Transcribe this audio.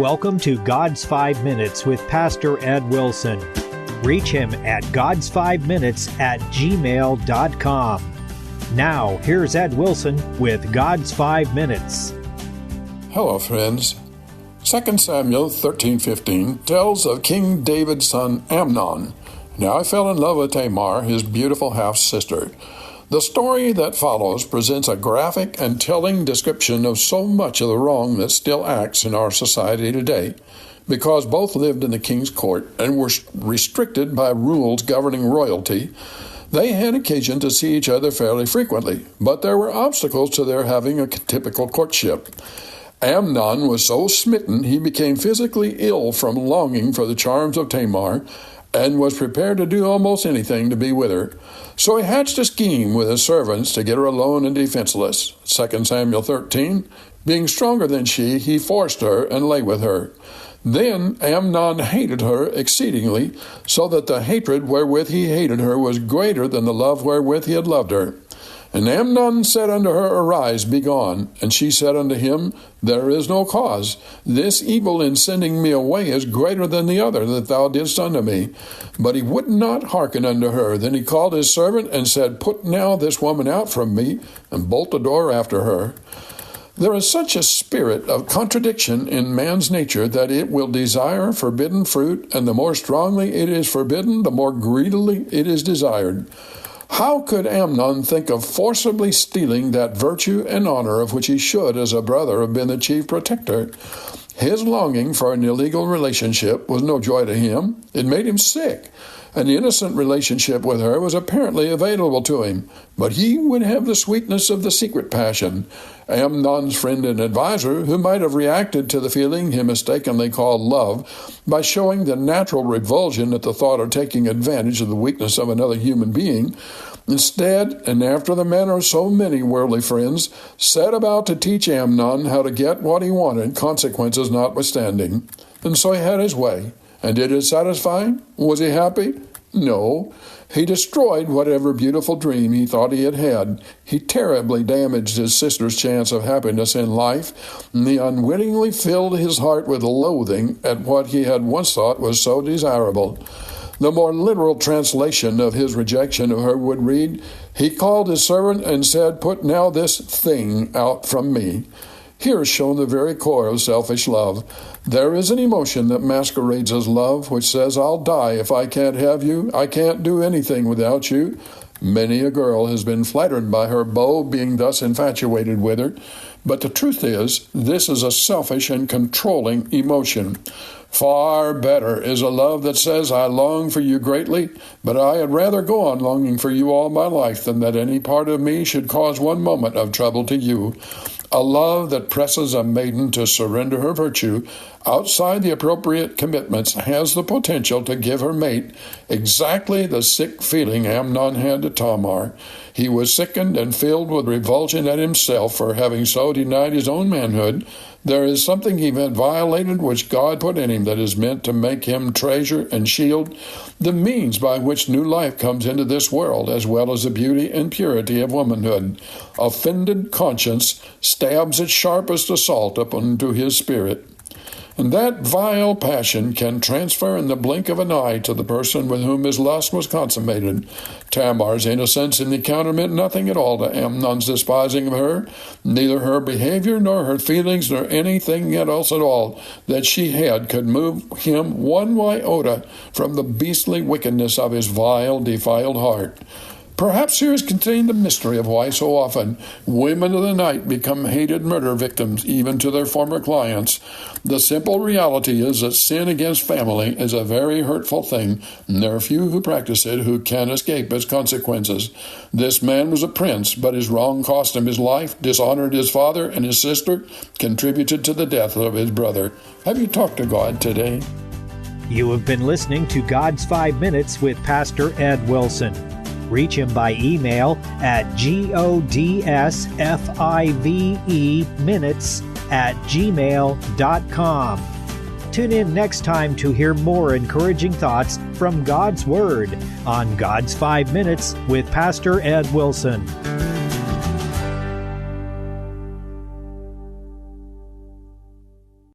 welcome to God's 5 Minutes with Pastor Ed Wilson. Reach him at gods5minutes@gmail.com. Now, here's Ed Wilson with God's 5 Minutes. Hello, friends. 2 Samuel 13:15 tells of King David's son Amnon. Now I fell in love with Tamar, his beautiful half-sister. The story that follows presents a graphic and telling description of so much of the wrong that still acts in our society today. Because both lived in the king's court and were restricted by rules governing royalty, they had occasion to see each other fairly frequently, but there were obstacles to their having a typical courtship. Amnon was so smitten he became physically ill from longing for the charms of Tamar and was prepared to do almost anything to be with her. So he hatched a scheme with his servants to get her alone and defenseless. 2 Samuel 13, being stronger than she, he forced her and lay with her. Then Amnon hated her exceedingly, so that the hatred wherewith he hated her was greater than the love wherewith he had loved her. And Amnon said unto her, Arise, be gone. And she said unto him, There is no cause. This evil in sending me away is greater than the other that thou didst unto me. But he would not hearken unto her. Then he called his servant and said, Put now this woman out from me, and bolt the door after her. There is such a spirit of contradiction in man's nature that it will desire forbidden fruit, and the more strongly it is forbidden, the more greedily it is desired. How could Amnon think of forcibly stealing that virtue and honor of which he should, as a brother, have been the chief protector? His longing for an illegal relationship was no joy to him. It made him sick. An innocent relationship with her was apparently available to him, but he would have the sweetness of the secret passion. Amnon's friend and advisor, who might have reacted to the feeling he mistakenly called love by showing the natural revulsion at the thought of taking advantage of the weakness of another human being, instead, and after the manner of so many worldly friends, set about to teach Amnon how to get what he wanted, consequences notwithstanding. And so he had his way. And did it satisfy him? Was he happy? No. He destroyed whatever beautiful dream he thought he had had. He terribly damaged his sister's chance of happiness in life, and he unwittingly filled his heart with loathing at what he had once thought was so desirable. The more literal translation of his rejection of her would read, He called his servant and said, Put now this thing out from me. Here is shown the very core of selfish love. There is an emotion that masquerades as love, which says, I'll die if I can't have you. I can't do anything without you. Many a girl has been flattered by her beau being thus infatuated with her. But the truth is, this is a selfish and controlling emotion. Far better is a love that says, I long for you greatly, but I had rather go on longing for you all my life than that any part of me should cause one moment of trouble to you. A love that presses a maiden to surrender her virtue outside the appropriate commitments has the potential to give her mate exactly the sick feeling Amnon had to Tamar. He was sickened and filled with revulsion at himself for having so denied his own manhood. There is something he had violated which God put in him that is meant to make him treasure and shield the means by which new life comes into this world, as well as the beauty and purity of womanhood. Offended conscience stabs its sharpest assault upon his spirit. And that vile passion can transfer in the blink of an eye to the person with whom his lust was consummated. Tamar's innocence in the encounter meant nothing at all to Amnon's despising of her. Neither her behavior nor her feelings nor anything else at all that she had could move him one iota from the beastly wickedness of his vile, defiled heart. Perhaps here is contained the mystery of why so often women of the night become hated murder victims, even to their former clients. The simple reality is that sin against family is a very hurtful thing, and there are few who practice it who can escape its consequences. This man was a prince, but his wrong cost him his life, dishonored his father and his sister, contributed to the death of his brother. Have you talked to God today? You have been listening to God's 5 Minutes with Pastor Ed Wilson. Reach him by email at godsfiveminutes@gmail.com. Tune in next time to hear more encouraging thoughts from God's Word on God's 5 Minutes with Pastor Ed Wilson.